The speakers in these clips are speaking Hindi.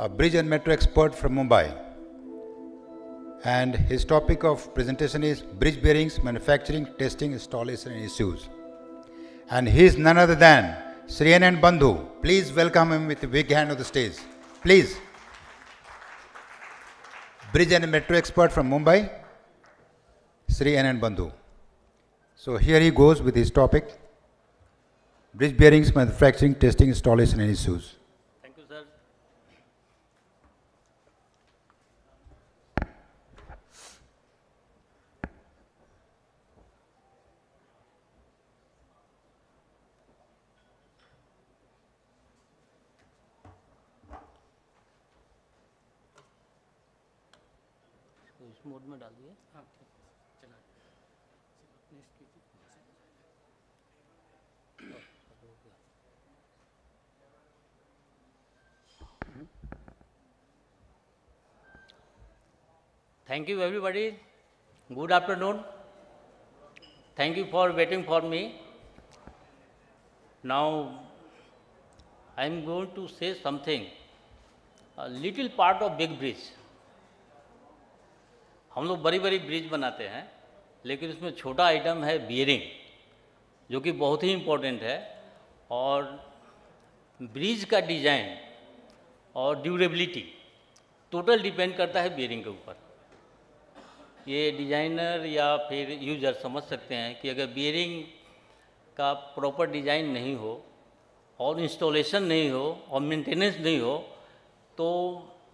a bridge and metro expert from Mumbai. And his topic of presentation is bridge bearings, manufacturing, testing, installation and issues. And he is none other than Sri Anand Bandhu. Please welcome him with a big hand on the stage. Please. Bridge and metro expert from Mumbai, Sri Anand Bandhu. So here he goes with his topic, bridge bearings, manufacturing, testing, installation and issues. Thank you, sir. इस मोड में डाल दिए। हाँ, चला। Thank you, everybody. Good afternoon. Thank you for waiting for me. Now, I am going to say something, a little part of big bridge. हम लोग बड़ी बड़ी ब्रिज बनाते हैं, लेकिन उसमें छोटा आइटम है बियरिंग, जो कि बहुत ही इम्पोर्टेंट है। और ब्रिज का डिज़ाइन और ड्यूरेबिलिटी टोटल डिपेंड करता है बियरिंग के ऊपर। ये डिज़ाइनर या फिर यूजर समझ सकते हैं कि अगर बियरिंग का प्रॉपर डिज़ाइन नहीं हो और इंस्टॉलेशन नहीं हो और मेंटेनेंस नहीं हो, तो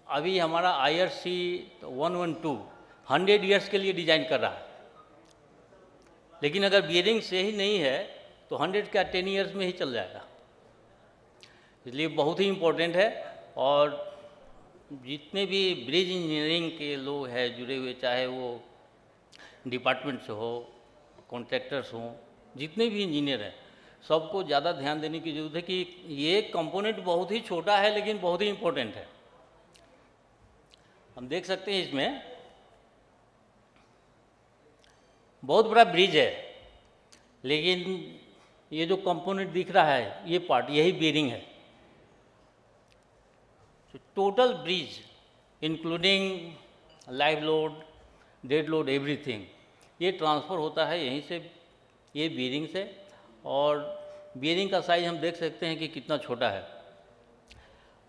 अभी हमारा IRC 112 100 ईयर्स के लिए डिज़ाइन कर रहा है, लेकिन अगर बियरिंग से ही नहीं है तो 100 का 10 ईयर्स में ही चल जाएगा। इसलिए बहुत ही इम्पोर्टेंट है। और जितने भी ब्रिज इंजीनियरिंग के लोग हैं जुड़े हुए, चाहे वो डिपार्टमेंट से हो, कॉन्ट्रैक्टर्स हों, जितने भी इंजीनियर हैं, सबको ज़्यादा ध्यान देने की ज़रूरत है कि ये कंपोनेंट बहुत ही छोटा है लेकिन बहुत ही इम्पोर्टेंट है। हम देख सकते हैं इसमें बहुत बड़ा ब्रिज है, लेकिन ये जो कंपोनेंट दिख रहा है, ये पार्ट, यही बेरिंग है। Total bridge including live load, dead load, everything, ये ट्रांसफ़र होता है यहीं से, ये बेरिंग से। और बेरिंग का साइज़ हम देख सकते हैं कि कितना छोटा है।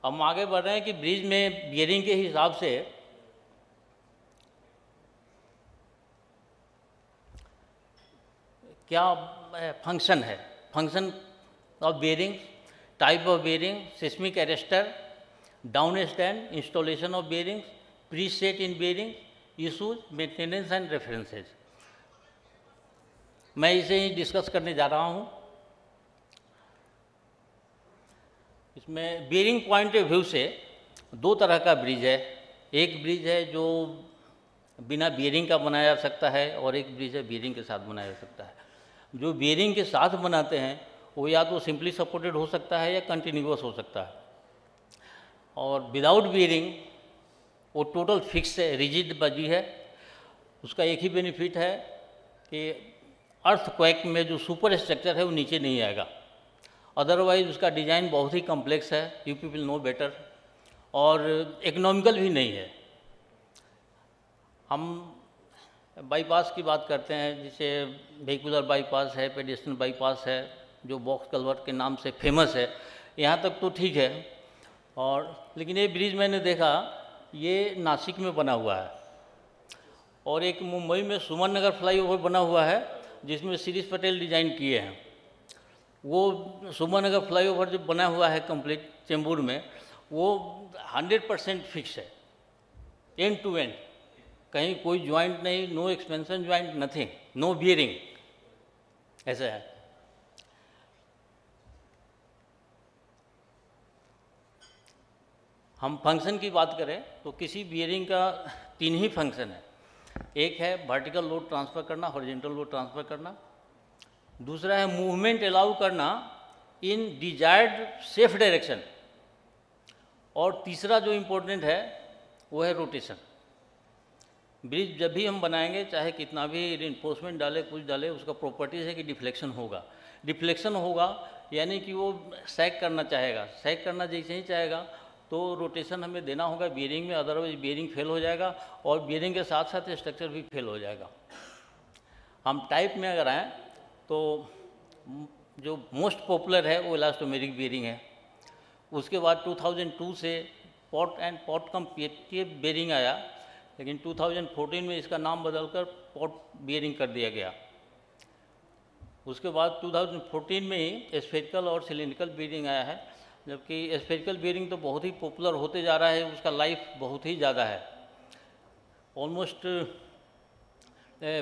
हम आगे बढ़ रहे हैं कि ब्रिज में बेरिंग के हिसाब से क्या फंक्शन है, function of bearing, type of bearing, seismic arrester, down stand, installation of bearing, preset in bearing, issues, maintenance and references. मैं इसे ही डिस्कस करने जा रहा हूँ। इसमें बेरिंग पॉइंट ऑफ व्यू से दो तरह का ब्रिज है। एक ब्रिज है जो बिना बेरिंग का बनाया जा सकता है, और एक ब्रिज है बेरिंग के साथ बनाया जा सकता है। जो बेरिंग के साथ बनाते हैं वो या तो सिंपली सपोर्टेड हो सकता है या कंटिन्यूअस हो सकता है। और विदाउट बेरिंग वो टोटल फिक्स है, रिजिड बजी है। उसका एक ही बेनिफिट है कि अर्थक्वेक में जो सुपर स्ट्रक्चर है वो नीचे नहीं आएगा। अदरवाइज उसका डिज़ाइन बहुत ही कॉम्प्लेक्स है, यू पीपल नो बेटर, और इकोनॉमिकल भी नहीं है। हम बाईपास की बात करते हैं, जिसे वेहिकुलर बाईपास है, पेडेस्ट्रियन बाईपास है, जो बॉक्स कल्वर्ट के नाम से फेमस है। यहाँ तक तो ठीक है। और लेकिन ये ब्रिज मैंने देखा, ये नासिक में बना हुआ है, और एक मुंबई में सुमन नगर फ्लाईओवर बना हुआ है, जिसमें शिरीष पटेल डिज़ाइन किए हैं। वो सुमन नगर फ्लाईओवर जो बना हुआ है कंप्लीट चेंबूर में, वो 100% फिक्स है, एंड टू एंड, कहीं कोई ज्वाइंट नहीं, no expansion joint, nothing, no bearing, ऐसा है। हम फंक्शन की बात करें तो किसी बियरिंग का 3 ही फंक्शन है। एक है वर्टिकल लोड ट्रांसफ़र करना, हॉरिजॉन्टल लोड ट्रांसफ़र करना। दूसरा है मूवमेंट अलाउ करना इन डिजायर्ड सेफ डायरेक्शन। और तीसरा जो इम्पोर्टेंट है वो है रोटेशन। ब्रिज जब भी हम बनाएंगे, चाहे कितना भी रिइंफोर्समेंट डाले, कुछ डाले, उसका प्रॉपर्टीज़ है कि डिफ्लेक्शन होगा। डिफ्लेक्शन होगा यानी कि वो सैग करना चाहेगा, सैग करना जैसे ही चाहेगा तो रोटेशन हमें देना होगा बियरिंग में, अदरवाइज बियरिंग फेल हो जाएगा और बियरिंग के साथ साथ स्ट्रक्चर भी फेल हो जाएगा। हम टाइप में अगर आएँ तो जो मोस्ट पॉपुलर है वो इलास्टोमेरिक बियरिंग है। उसके बाद 2002 से pot and pot come PF bearing आया, लेकिन 2014 में इसका नाम बदलकर पॉट बियरिंग कर दिया गया। उसके बाद 2014 में ही स्फेरिकल और सिलिंड्रिकल बियरिंग आया है, जबकि स्फेरिकल बियरिंग तो बहुत ही पॉपुलर होते जा रहा है, उसका लाइफ बहुत ही ज़्यादा है, ऑलमोस्ट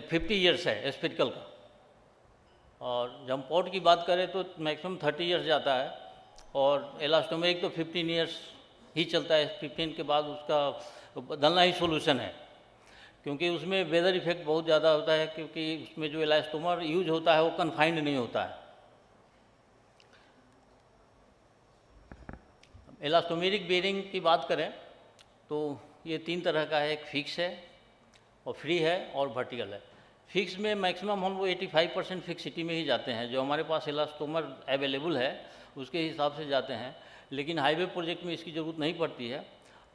50 ईयर्स है स्फेरिकल का। और जब हम पॉट की बात करें तो मैक्सिमम 30 ईयर्स जाता है, और इलास्टोमेरिक तो 15 ईयर्स ही चलता है। 15 के बाद उसका बदलना ही सोल्यूशन है, क्योंकि उसमें वेदर इफेक्ट बहुत ज़्यादा होता है, क्योंकि उसमें जो इलास्टोमर यूज होता है वो कन्फाइंड नहीं होता है। इलास्टोमेरिक बियरिंग की बात करें तो ये 3 तरह का है, एक फिक्स है और फ्री है और वर्टिकल है। फिक्स में मैक्सिमम हम लोग 85% फिक्सिटी में ही जाते हैं, जो हमारे पास इलास्टोमर अवेलेबल है उसके हिसाब से जाते हैं, लेकिन हाईवे प्रोजेक्ट में इसकी ज़रूरत नहीं पड़ती है।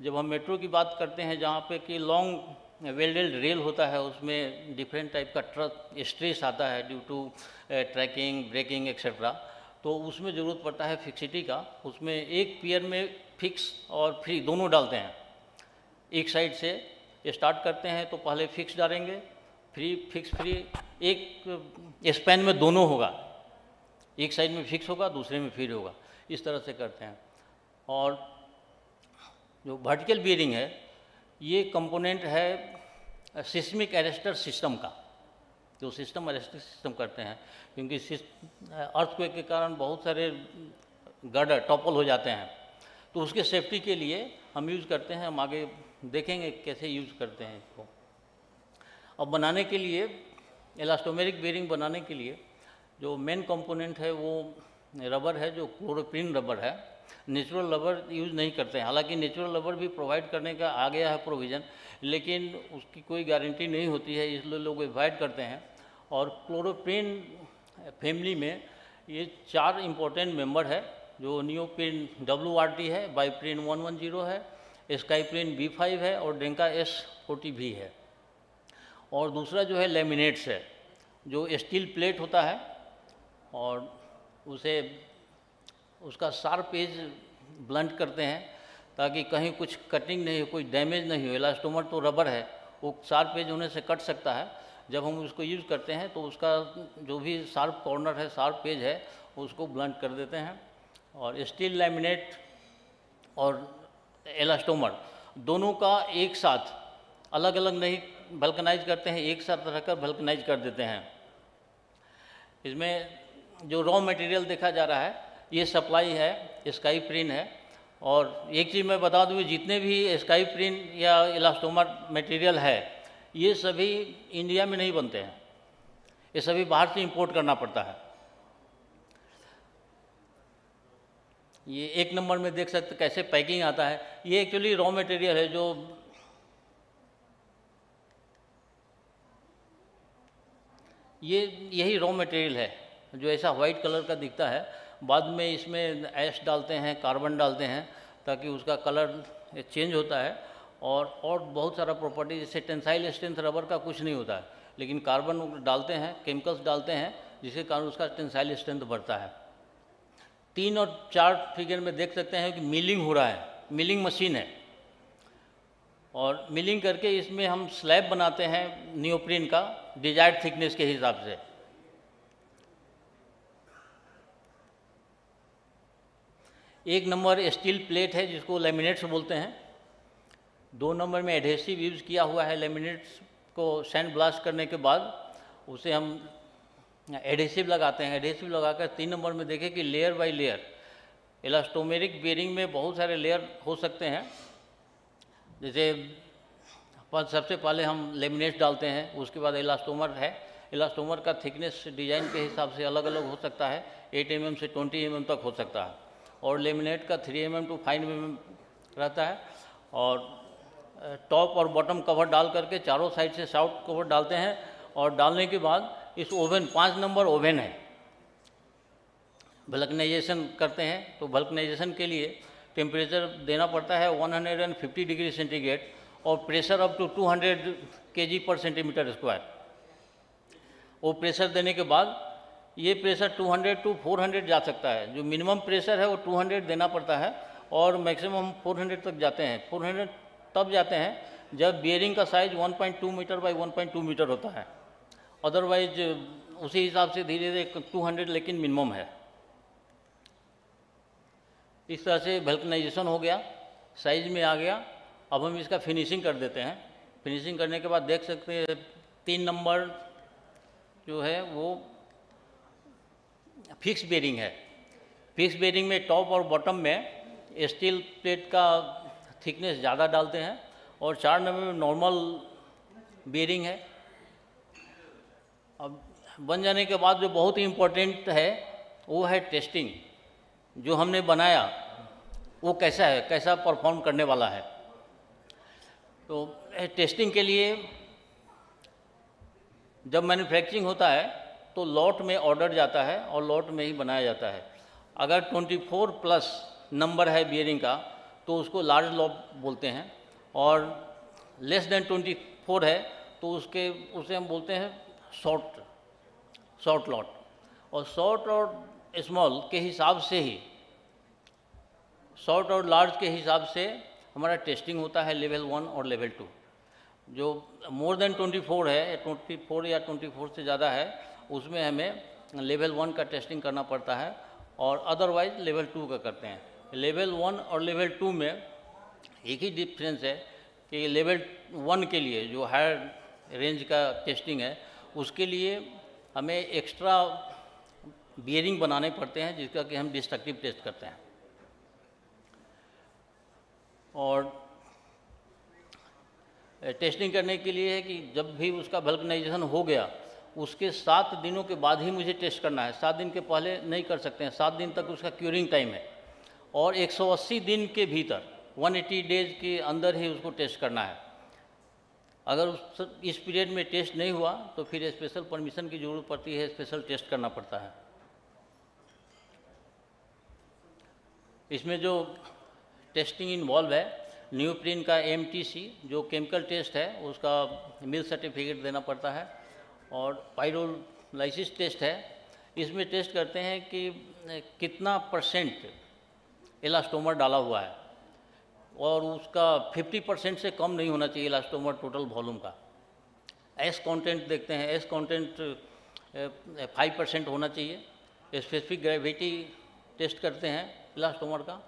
जब हम मेट्रो की बात करते हैं जहाँ पे कि लॉन्ग वेल्डेड रेल होता है, उसमें डिफरेंट टाइप का ट्रक स्ट्रेस आता है due to tracking, braking etcetera, तो उसमें ज़रूरत पड़ता है फिक्सिटी का। उसमें एक पियर में फिक्स और फ्री दोनों डालते हैं। एक साइड से स्टार्ट करते हैं तो पहले फिक्स डालेंगे, फिक्स फ्री, एक स्पैन में दोनों होगा, एक साइड में फिक्स होगा दूसरे में फ्री होगा, इस तरह से करते हैं। और जो वर्टिकल बियरिंग है ये कंपोनेंट है सिस्मिक अरेस्टर सिस्टम का, जो सिस्टम अरेस्टर सिस्टम करते हैं, क्योंकि अर्थक्वेक के कारण बहुत सारे गर्डर टॉपल हो जाते हैं, तो उसके सेफ्टी के लिए हम यूज़ करते हैं। हम आगे देखेंगे कैसे यूज़ करते हैं इसको। अब बनाने के लिए इलास्टोमेरिक बियरिंग बनाने के लिए जो मेन कंपोनेंट है वो रबर है, जो क्लोरोप्रीन रबर है। नेचुरल रबर यूज़ नहीं करते हैं, हालांकि नेचुरल रबर भी प्रोवाइड करने का आ गया है प्रोविज़न, लेकिन उसकी कोई गारंटी नहीं होती है, इसलिए लोग अवॉइड करते हैं। और क्लोरोप्रीन फैमिली में ये 4 इम्पोर्टेंट मेंबर है, जो नियोप्रीन WRT है, बाइप्रीन 110 है, स्काईप्रीन B5 है और डेंका S40 भी है। और दूसरा जो है लेमिनेट्स है, जो स्टील प्लेट होता है और उसे उसका शार्प एज ब्लंट करते हैं ताकि कहीं कुछ कटिंग नहीं हो, कोई डैमेज नहीं हो। इलास्टोमर तो रबर है, वो शार्प एज होने से कट सकता है। जब हम उसको यूज़ करते हैं तो उसका जो भी शार्प कॉर्नर है, शार्प एज है, उसको ब्लंट कर देते हैं। और स्टील लैमिनेट और इलास्टोमर दोनों का एक साथ अलग अलग नहीं वल्कनाइज करते हैं, एक साथ रखकर वल्कनाइज कर देते हैं। इसमें जो रॉ मटेरियल देखा जा रहा है ये सप्लाई है, स्काईप्रीन है। और एक चीज़ मैं बता दूँ, जितने भी स्काईप्रीन या इलास्टोमर मटेरियल है ये सभी इंडिया में नहीं बनते हैं, ये सभी बाहर से इंपोर्ट करना पड़ता है। ये 1 नंबर में देख सकते कैसे पैकिंग आता है। ये एक्चुअली रॉ मटेरियल है, जो यही रॉ मटेरियल है जो ऐसा वाइट कलर का दिखता है। बाद में इसमें ऐश डालते हैं, कार्बन डालते हैं, ताकि उसका कलर चेंज होता है। और बहुत सारा प्रॉपर्टी, जैसे टेंसाइल स्ट्रेंथ रबर का कुछ नहीं होता है, लेकिन कार्बन डालते हैं, केमिकल्स डालते हैं, जिसके कारण उसका टेंसाइल स्ट्रेंथ बढ़ता है। 3 और 4 फिगर में देख सकते हैं कि मिलिंग हो रहा है, मिलिंग मशीन है, और मिलिंग करके इसमें हम स्लैब बनाते हैं नियोप्रीन का डिजायर्ड थिकनेस के हिसाब से। एक नंबर स्टील प्लेट है जिसको लैमिनेट्स बोलते हैं। 2 नंबर में एडहेसिव यूज़ किया हुआ है। लैमिनेट्स को सैंड ब्लास्ट करने के बाद उसे हम एडहेसिव लगाते हैं। एडहेसिव लगाकर 3 नंबर में देखें कि layer by layer, elastomeric bearing में बहुत सारे लेयर हो सकते हैं। जैसे सबसे पहले हम लेमिनेट्स डालते हैं, उसके बाद इलास्टोमर है। इलास्टोमर का थिकनेस डिज़ाइन के हिसाब से अलग अलग हो सकता है, 8 mm से 20 mm तक हो सकता है। और लेमिनेट का 3 mm to 5 mm रहता है। और टॉप और बॉटम कवर डाल करके चारों साइड से साउथ कवर डालते हैं। और डालने के बाद इस ओवन 5 नंबर ओवन है, वल्कनाइजेशन करते हैं। तो वल्कनाइजेशन के लिए टेम्परेचर देना पड़ता है 150 डिग्री सेंटीग्रेड और प्रेशर अप टू 200 kg पर सेंटीमीटर स्क्वायर। वो प्रेशर देने के बाद ये प्रेशर 200 टू 400 जा सकता है। जो मिनिमम प्रेशर है वो 200 देना पड़ता है और मैक्सिमम 400 तक जाते हैं। 400 तब जाते हैं जब बियरिंग का साइज 1.2 मीटर बाई 1.2 मीटर होता है। अदरवाइज उसी हिसाब से धीरे धीरे 200 लेकिन मिनिमम है। इस तरह से वल्कनाइजेशन हो गया, साइज में आ गया। अब हम इसका फिनिशिंग कर देते हैं। फिनिशिंग करने के बाद देख सकते हैं 3 नंबर जो है वो फिक्स बेरिंग है। फिक्स बेरिंग में टॉप और बॉटम में स्टील प्लेट का थिकनेस ज़्यादा डालते हैं और 4 नंबर में नॉर्मल बेरिंग है। अब बन जाने के बाद जो बहुत ही इम्पोर्टेंट है वो है टेस्टिंग। जो हमने बनाया वो कैसा है, कैसा परफॉर्म करने वाला है। तो टेस्टिंग के लिए जब मैन्युफैक्चरिंग होता है तो लॉट में ऑर्डर जाता है और लॉट में ही बनाया जाता है। अगर 24 प्लस नंबर है बियरिंग का तो उसको लार्ज लॉट बोलते हैं और लेस देन 24 है तो उसे हम बोलते हैं शॉर्ट लॉट। और शॉर्ट और स्मॉल के हिसाब से ही, शॉर्ट और लार्ज के हिसाब से हमारा टेस्टिंग होता है लेवल 1 और लेवल 2। जो मोर देन 24 है, 24 या 24 से ज़्यादा है, उसमें हमें लेवल 1 का टेस्टिंग करना पड़ता है और अदरवाइज लेवल 2 का करते हैं। लेवल 1 और लेवल 2 में एक ही डिफरेंस है कि लेवल 1 के लिए जो हायर रेंज का टेस्टिंग है उसके लिए हमें एक्स्ट्रा बियरिंग बनाने पड़ते हैं जिसका कि हम डिस्ट्रक्टिव टेस्ट करते हैं। और टेस्टिंग करने के लिए है कि जब भी उसका वल्कनाइजेशन हो गया उसके 7 दिनों के बाद ही मुझे टेस्ट करना है। 7 दिन के पहले नहीं कर सकते हैं। 7 दिन तक उसका क्यूरिंग टाइम है और 180 दिन के भीतर 180 डेज के अंदर ही उसको टेस्ट करना है। अगर इस पीरियड में टेस्ट नहीं हुआ तो फिर स्पेशल परमिशन की ज़रूरत पड़ती है, स्पेशल टेस्ट करना पड़ता है। इसमें जो टेस्टिंग इन्वॉल्व है, न्यूप्रिन का MTC जो केमिकल टेस्ट है उसका मिल सर्टिफिकेट देना पड़ता है और पाइरोलाइसिस टेस्ट है। इसमें टेस्ट करते हैं कि कितना % इलास्टोमर डाला हुआ है और उसका 50% से कम नहीं होना चाहिए इलास्टोमर टोटल वॉल्यूम का। एस कंटेंट देखते हैं, एस कंटेंट 5% होना चाहिए। स्पेसिफिक ग्रेविटी टेस्ट करते हैं इलास्टोमर का।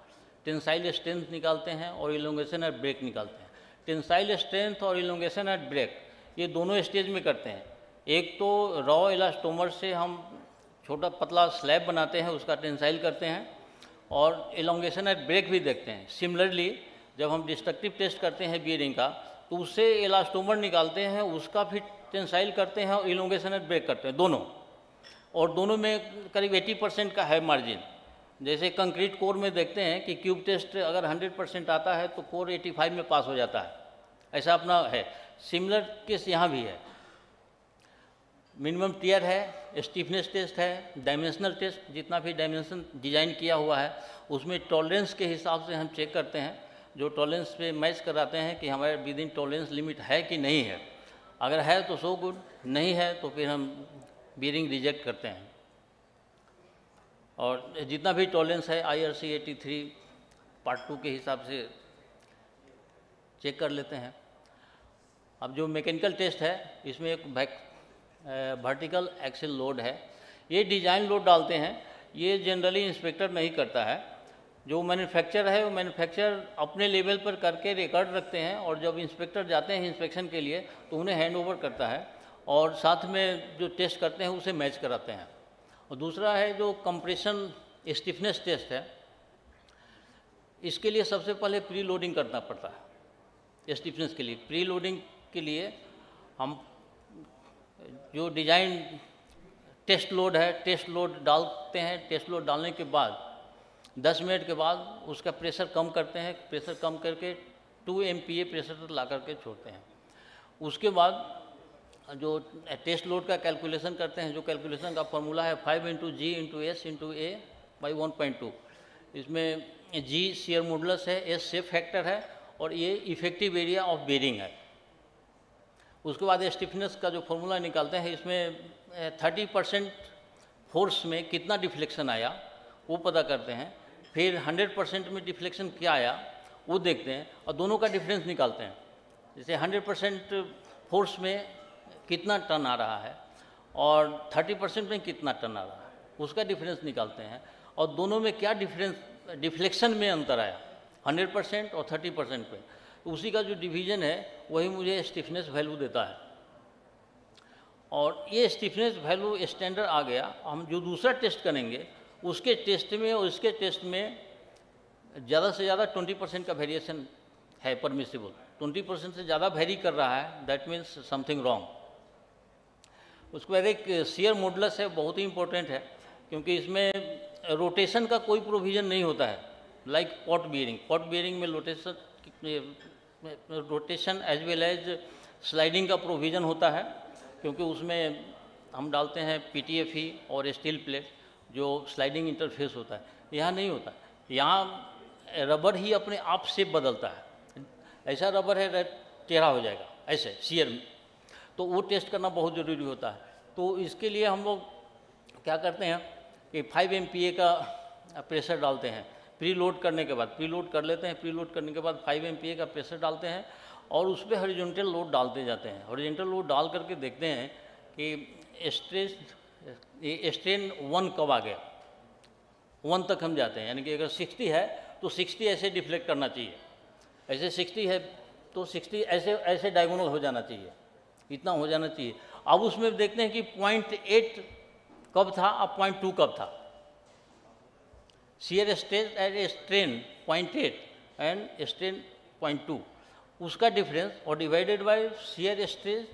टेंसाइल स्ट्रेंथ निकालते हैं और इलोंगेशन एट ब्रेक निकालते हैं। टेंसाइल स्ट्रेंथ और इलोंगेशन एट ब्रेक ये दोनों स्टेज में करते हैं। एक तो रॉ इलास्टोमर से हम छोटा पतला स्लैब बनाते हैं, उसका टेंसाइल करते हैं और इलोंगेशन एट ब्रेक भी देखते हैं। सिमिलरली जब हम डिस्ट्रक्टिव टेस्ट करते हैं बियरिंग का तो उससे इलास्टोमर निकालते हैं, उसका फिर टेंसाइल करते हैं और इलोंगेशन एट ब्रेक करते हैं दोनों। और दोनों में करीब 80% का है मार्जिन। जैसे कंक्रीट कोर में देखते हैं कि क्यूब टेस्ट अगर 100% आता है तो कोर 85 में पास हो जाता है, ऐसा अपना है। सिमिलर केस यहाँ भी है। मिनिमम टियर है, स्टीफनेस टेस्ट है, डायमेंशनल टेस्ट, जितना भी डायमेंशन डिज़ाइन किया हुआ है उसमें टॉलरेंस के हिसाब से हम चेक करते हैं। जो टॉलरेंस पे मैच कराते हैं कि हमारे विद इन टॉलरेंस लिमिट है कि नहीं है। अगर है तो सो गुड, नहीं है तो फिर हम बियरिंग रिजेक्ट करते हैं। और जितना भी टॉलरेंस है IRC 83 पार्ट 2 के हिसाब से चेक कर लेते हैं। अब जो मैकेनिकल टेस्ट है इसमें एक वर्टिकल एक्सल लोड है, ये डिज़ाइन लोड डालते हैं। ये जनरली इंस्पेक्टर नहीं करता है। जो मैन्युफैक्चर है वो मैन्युफैक्चर अपने लेवल पर करके रिकॉर्ड रखते हैं और जब इंस्पेक्टर जाते हैं इंस्पेक्शन के लिए तो उन्हें हैंड ओवर करता है और साथ में जो टेस्ट करते हैं उसे मैच कराते हैं। और दूसरा है जो कंप्रेशन स्टिफनेस टेस्ट है, इसके लिए सबसे पहले प्री लोडिंग करना पड़ता है। स्टिफनेस के लिए प्री लोडिंग के लिए हम जो डिज़ाइन टेस्ट लोड है, टेस्ट लोड डालते हैं। टेस्ट लोड डालने के बाद 10 मिनट के बाद उसका प्रेशर कम करते हैं। प्रेशर कम करके 2 MPa प्रेशर तक ला करके छोड़ते हैं। उसके बाद जो टेस्ट लोड का कैलकुलेशन करते हैं, जो कैलकुलेशन का फॉर्मूला है 5 × G × S × A/1.2। इसमें जी शियर मॉडुलस है, एस शेप फैक्टर है और ये इफेक्टिव एरिया ऑफ बेरिंग है। उसके बाद स्टिफनेस का जो फॉर्मूला निकालते हैं, इसमें 30% फोर्स में कितना डिफ्लेक्शन आया वो पता करते हैं, फिर 100% में डिफ्लेक्शन क्या आया वो देखते हैं और दोनों का डिफरेंस निकालते हैं। जैसे 100% फोर्स में कितना टन आ रहा है और 30% में कितना टन आ रहा है, उसका डिफरेंस निकालते हैं और दोनों में क्या डिफरेंस डिफ्लेक्शन में अंतर आया 100% और 30% पे, उसी का जो डिवीजन है वही मुझे स्टिफनेस वैल्यू देता है। और ये स्टिफनेस वैल्यू स्टैंडर्ड आ गया। हम जो दूसरा टेस्ट करेंगे उसके टेस्ट में और इसके टेस्ट में ज़्यादा से ज़्यादा 20% का वेरिएशन है परमिसिबल। 20% से ज़्यादा वेरी कर रहा है, दैट मीन्स समथिंग रॉन्ग। उसके बाद एक शियर मॉडुलस है, बहुत ही इंपॉर्टेंट है क्योंकि इसमें रोटेशन का कोई प्रोविज़न नहीं होता है। लाइक पॉट बियरिंग में rotation as well as sliding का प्रोविज़न होता है, क्योंकि उसमें हम डालते हैं PTFE और स्टील प्लेट जो स्लाइडिंग इंटरफेस होता है। यहाँ नहीं होता, यहाँ रबर ही अपने आप से बदलता है। ऐसा रबर है टेढ़ा हो जाएगा ऐसे शियर में, तो वो टेस्ट करना बहुत ज़रूरी होता है। तो इसके लिए हम लोग क्या करते हैं कि 5 MPa का प्रेशर डालते हैं प्री लोड करने के बाद, प्री लोड कर लेते हैं, प्री लोड करने के बाद 5 MPa का प्रेशर डालते हैं और उस पर हॉरिजॉन्टल लोड डालते जाते हैं। हॉरिजॉन्टल लोड डाल करके देखते हैं कि स्ट्रेन 1 कब आ गया, 1 तक हम जाते हैं। यानी कि अगर 60 है तो 60 ऐसे डिफ्लेक्ट करना चाहिए, ऐसे 60 है तो 60 ऐसे डायगोनल हो जाना चाहिए, इतना हो जाना चाहिए। अब उसमें देखते हैं कि 0.8 कब था, अब 0.2 कब था। Shear stress eight a strain 0.8 and strain 0.2, उसका डिफरेंस और डिवाइडेड बाय शियर स्ट्रेस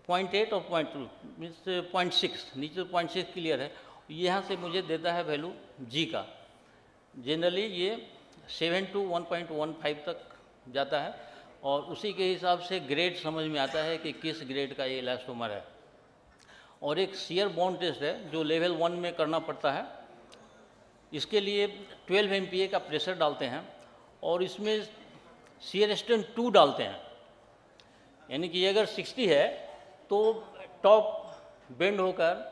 0.8 और 0.2 मीन्स 0.6, नीचे 0.6 क्लियर है। यहाँ से मुझे देता है वैल्यू जी का। जनरली ये 7 to 1.15 तक जाता है और उसी के हिसाब से ग्रेड समझ में आता है कि किस ग्रेड का ये इलास्टोमर है। और एक शियर बॉन्ड टेस्ट है जो लेवल 1 में करना पड़ता है। इसके लिए 12 MPa का प्रेशर डालते हैं और इसमें शियर स्ट्रेन 2 डालते हैं। यानी कि अगर 60 है तो टॉप बेंड होकर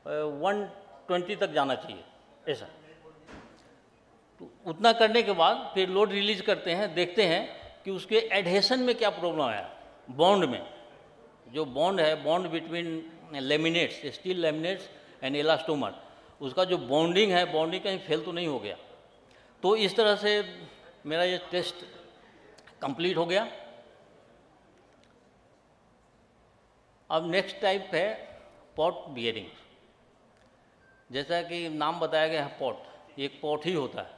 120 तक जाना चाहिए, ऐसा। तो उतना करने के बाद फिर लोड रिलीज करते हैं, देखते हैं कि उसके एडहेशन में क्या प्रॉब्लम आया। बॉन्ड में जो बॉन्ड है, bond between laminates, steel laminates and elastomer, उसका जो बॉन्डिंग है, बॉन्डिंग कहीं फेल तो नहीं हो गया। तो इस तरह से मेरा ये टेस्ट कंप्लीट हो गया। अब नेक्स्ट टाइप है पॉट बियरिंग। जैसा कि नाम बताया गया है पॉट, एक पॉट ही होता है,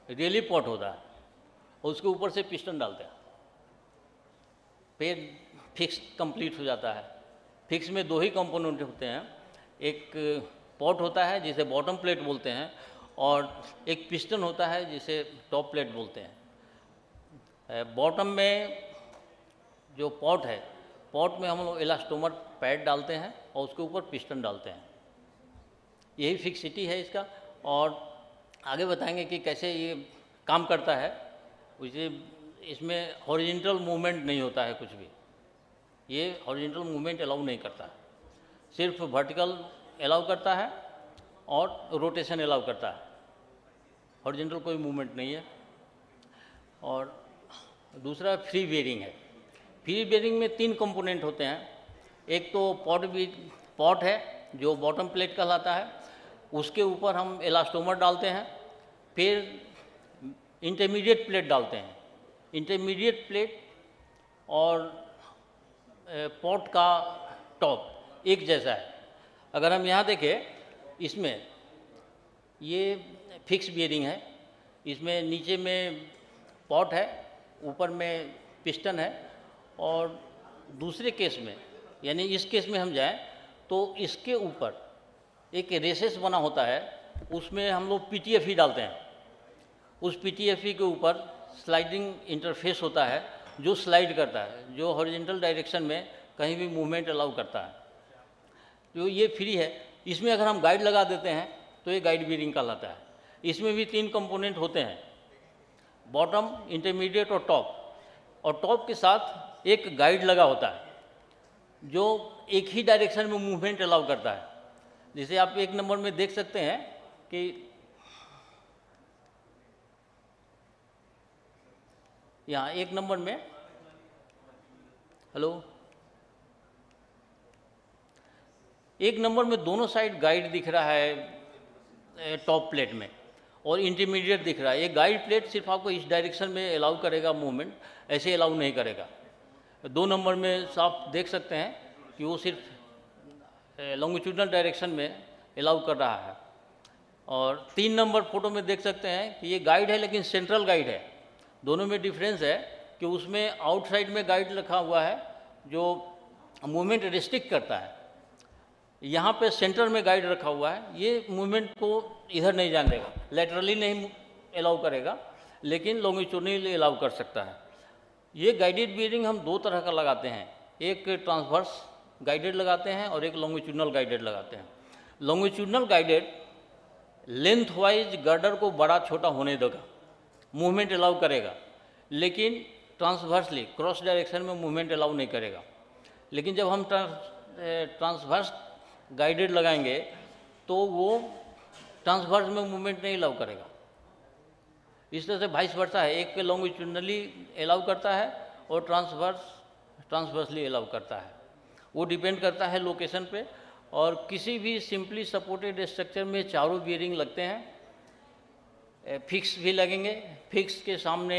रियली पॉट होता है और उसके ऊपर से पिस्टन डालते हैं, फिर फिक्स कंप्लीट हो जाता है। फिक्स में 2 ही कंपोनेंट होते हैं, एक पॉट होता है जिसे बॉटम प्लेट बोलते हैं और एक पिस्टन होता है जिसे टॉप प्लेट बोलते हैं। बॉटम में जो पॉट है, पॉट में हम लोग इलास्टोमर पैड डालते हैं और उसके ऊपर पिस्टन डालते हैं। यही फिक्सिटी है इसका। और आगे बताएंगे कि कैसे ये काम करता है। उसे इसमें हॉरिजॉन्टल मूवमेंट नहीं होता है कुछ भी, ये हॉरिजॉन्टल मूवमेंट अलाउ नहीं करता है, सिर्फ वर्टिकल अलाउ करता है और रोटेशन अलाउ करता है, हॉरिजॉन्टल कोई मूवमेंट नहीं है। और दूसरा फ्री बेयरिंग है। फ्री बेयरिंग में 3 कंपोनेंट होते हैं। एक तो पॉट है जो बॉटम प्लेट कहलाता है, उसके ऊपर हम इलास्टोमर डालते हैं, फिर इंटरमीडिएट प्लेट डालते हैं। इंटरमीडिएट प्लेट और पॉट का टॉप एक जैसा है। अगर हम यहाँ देखें, इसमें ये फिक्स बियरिंग है, इसमें नीचे में पॉट है, ऊपर में पिस्टन है। और दूसरे केस में, यानी इस केस में हम जाएं तो इसके ऊपर एक रेसेस बना होता है, उसमें हम लोग PTFE डालते हैं। उस PTFE के ऊपर स्लाइडिंग इंटरफेस होता है जो स्लाइड करता है, जो हॉरिजॉन्टल डायरेक्शन में कहीं भी मूवमेंट अलाउ करता है। तो ये फ्री है। इसमें अगर हम गाइड लगा देते हैं तो ये गाइड बियरिंग कहलाता है। इसमें भी 3 कंपोनेंट होते हैं, बॉटम, इंटरमीडिएट और टॉप के साथ एक गाइड लगा होता है जो एक ही डायरेक्शन में मूवमेंट अलाउ करता है। जैसे आप 1 नंबर में देख सकते हैं कि यहाँ 1 नंबर में, हेलो, 1 नंबर में दोनों साइड गाइड दिख रहा है टॉप प्लेट में, और इंटरमीडिएट दिख रहा है। ये गाइड प्लेट सिर्फ आपको इस डायरेक्शन में अलाउ करेगा मूवमेंट, ऐसे अलाउ नहीं करेगा। 2 नंबर में साफ देख सकते हैं कि वो सिर्फ लॉन्गिट्यूडनल डायरेक्शन में अलाउ कर रहा है। और 3 नंबर फोटो में देख सकते हैं कि ये गाइड है लेकिन सेंट्रल गाइड है। दोनों में डिफरेंस है कि उसमें आउटसाइड में गाइड रखा हुआ है जो मूवमेंट रिस्ट्रिक्ट करता है, यहाँ पे सेंटर में गाइड रखा हुआ है, ये मूवमेंट को इधर नहीं जाने देगा, लेटरली नहीं अलाउ करेगा लेकिन लॉन्गिट्यूडनली अलाउ कर सकता है। ये गाइडेड बियरिंग हम 2 तरह का लगाते हैं, एक ट्रांसवर्स गाइडेड लगाते हैं और एक लॉन्गिट्यूडनल गाइडेड लगाते हैं। Longitudinal guided length wise girder को बड़ा छोटा होने देगा, मूवमेंट अलाउ करेगा, लेकिन ट्रांसवर्सली क्रॉस डायरेक्शन में मूवमेंट अलाउ नहीं करेगा। लेकिन जब हम ट्रांसवर्स गाइडेड लगाएंगे तो वो ट्रांसवर्स में मूवमेंट नहीं अलाउ करेगा। इस तरह से वाइस वर्सा है, एक लॉन्गिट्यूडनली अलाउ करता है और ट्रांसवर्सली अलाउ करता है। वो डिपेंड करता है लोकेशन पे। और किसी भी सिंपली सपोर्टेड स्ट्रक्चर में चारों बियरिंग लगते हैं, फिक्स भी लगेंगे, फिक्स के सामने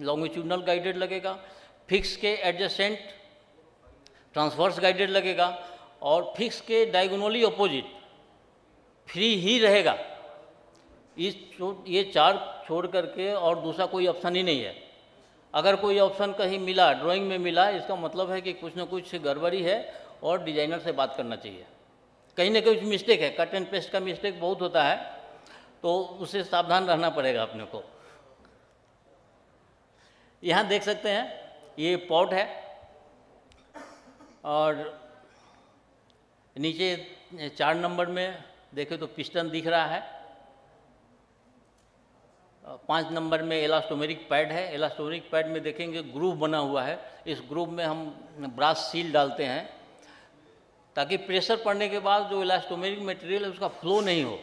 लॉन्गिट्यूडनल गाइडेड लगेगा, फिक्स के एडजेसेंट ट्रांसवर्स गाइडेड लगेगा और फिक्स के डायगोनली अपोजिट फ्री ही रहेगा। ये 4 छोड़ करके और दूसरा कोई ऑप्शन ही नहीं है। अगर कोई ऑप्शन कहीं मिला, ड्राइंग में मिला, इसका मतलब है कि कुछ ना कुछ गड़बड़ी है और डिजाइनर से बात करना चाहिए। कहीं ना कहीं मिस्टेक है, कट एंड पेस्ट का मिस्टेक बहुत होता है, तो उससे सावधान रहना पड़ेगा अपने को। यहाँ देख सकते हैं ये पॉट है और नीचे 4 नंबर में देखें तो पिस्टन दिख रहा है। 5 नंबर में इलास्टोमेरिक पैड है। इलास्टोमेरिक पैड में देखेंगे ग्रूव बना हुआ है। इस ग्रूव में हम ब्रास सील डालते हैं ताकि प्रेशर पड़ने के बाद जो इलास्टोमेरिक मटेरियल है उसका फ्लो नहीं हो,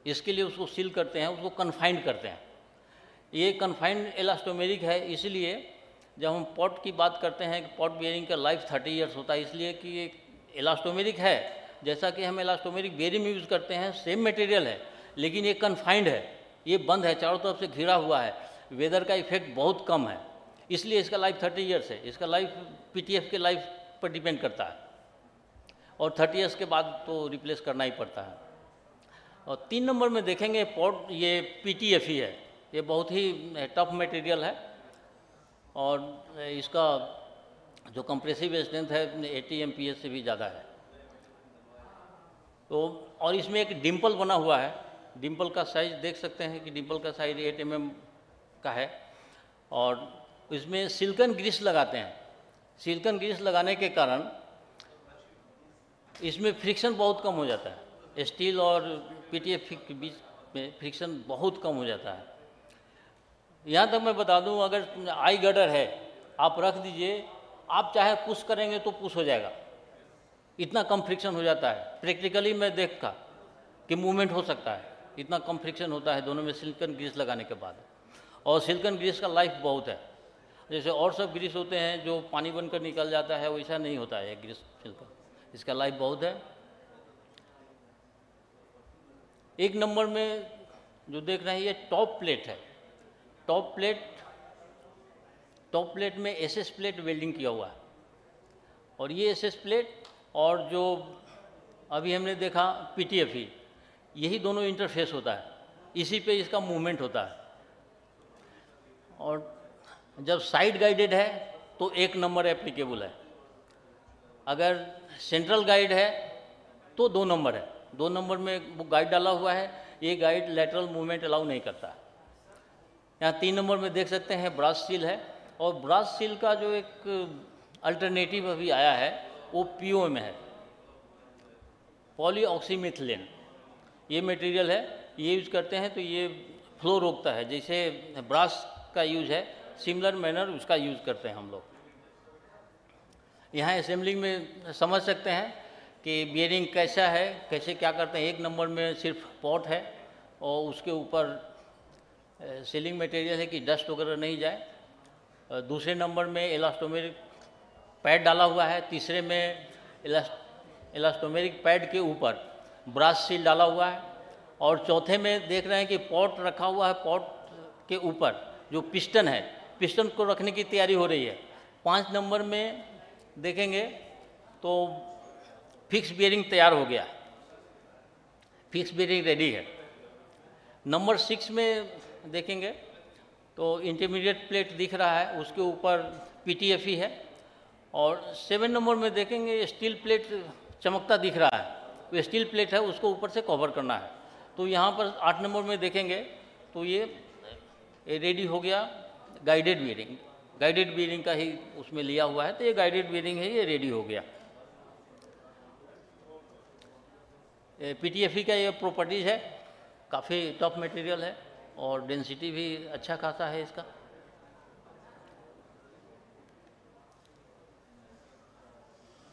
इसके लिए उसको सील करते हैं, उसको कन्फाइंड करते हैं। ये कन्फाइंड इलास्टोमेरिक है, इसलिए जब हम पॉट की बात करते हैं कि पॉट बियरिंग का लाइफ 30 ईयर्स होता है, इसलिए कि ये इलास्टोमेरिक है। जैसा कि हम इलास्टोमेरिक बियरिंग में यूज़ करते हैं, सेम मटेरियल है, लेकिन ये कन्फाइंड है, ये बंद है, चारों तरफ से घिरा हुआ है, वेदर का इफेक्ट बहुत कम है, इसलिए इसका लाइफ 30 ईयर्स है। इसका लाइफ पीटीएफ के लाइफ पर डिपेंड करता है और 30 ईयर्स के बाद तो रिप्लेस करना ही पड़ता है। और 3 नंबर में देखेंगे पॉट, ये पीटीएफ ही है। ये बहुत ही टफ मटेरियल है और इसका जो कंप्रेसिव स्ट्रेंथ है 80 MPa से भी ज़्यादा है। तो और इसमें एक डिम्पल बना हुआ है। डिम्पल का साइज़ देख सकते हैं कि डिम्पल का साइज़ 8 mm का है और इसमें सिलिकॉन ग्रीस लगाते हैं। सिलिकॉन ग्रीस लगाने के कारण इसमें फ्रिक्शन बहुत कम हो जाता है। स्टील और पीटीएफ के बीच में फ्रिक्शन बहुत कम हो जाता है। यहाँ तक मैं बता दूँ, अगर आई गर्डर है आप रख दीजिए, आप चाहे पुश करेंगे तो पुश हो जाएगा, इतना कम फ्रिक्शन हो जाता है। प्रैक्टिकली मैं देखा कि मूवमेंट हो सकता है, इतना कम फ्रिक्शन होता है दोनों में सिलिकॉन ग्रीस लगाने के बाद। और सिलिकॉन ग्रीस का लाइफ बहुत है। जैसे और सब ग्रीस होते हैं जो पानी बनकर निकल जाता है, वैसा नहीं होता है ग्रीस सिलिकॉन, इसका लाइफ बहुत है। 1 नंबर में जो देख रहे हैं ये टॉप प्लेट है। टॉप प्लेट में एसएस प्लेट वेल्डिंग किया हुआ है और ये एसएस प्लेट और जो अभी हमने देखा पीटीएफ ही, यही दोनों इंटरफेस होता है, इसी पे इसका मूवमेंट होता है। और जब साइड गाइडेड है तो 1 नंबर एप्लीकेबल है, अगर सेंट्रल गाइड है तो 2 नंबर है। 2 नंबर में वो गाइड डाला हुआ है, ये गाइड लेटरल मूवमेंट अलाउ नहीं करता। यहाँ 3 नंबर में देख सकते हैं ब्रास सील है और ब्रास सील का जो एक अल्टरनेटिव अभी आया है वो पीओ में है, पॉलीऑक्सीमिथिलीन। ये मटेरियल है ये यूज़ करते हैं तो ये फ्लो रोकता है। जैसे ब्रास का यूज़ है, सिमिलर मैनर उसका यूज़ करते हैं हम लोग। यहाँ असेंबलिंग में समझ सकते हैं कि बियरिंग कैसा है, कैसे क्या करते हैं। 1 नंबर में सिर्फ पॉट है और उसके ऊपर सीलिंग मटेरियल है कि डस्ट वगैरह नहीं जाए। दूसरे नंबर में इलास्टोमेरिक पैड डाला हुआ है। तीसरे में इलास्टोमेरिक पैड के ऊपर ब्रास सील डाला हुआ है। और चौथे में देख रहे हैं कि पॉट रखा हुआ है, पॉट के ऊपर जो पिस्टन है, पिस्टन को रखने की तैयारी हो रही है। 5 नंबर में देखेंगे तो फिक्स बियरिंग तैयार हो गया, फिक्स बियरिंग रेडी है। नंबर 6 में देखेंगे तो इंटरमीडिएट प्लेट दिख रहा है, उसके ऊपर PTFE है। और 7 नंबर में देखेंगे स्टील प्लेट चमकता दिख रहा है, वो स्टील प्लेट है, उसको ऊपर से कवर करना है। तो यहाँ पर 8 नंबर में देखेंगे तो ये रेडी हो गया गाइडेड बियरिंग। गाइडेड बियरिंग का ही उसमें लिया हुआ है, तो ये गाइडेड बियरिंग है, ये रेडी हो गया। PTFE का ये प्रॉपर्टीज़ है, काफ़ी टफ मटेरियल है और डेंसिटी भी अच्छा खासा है इसका।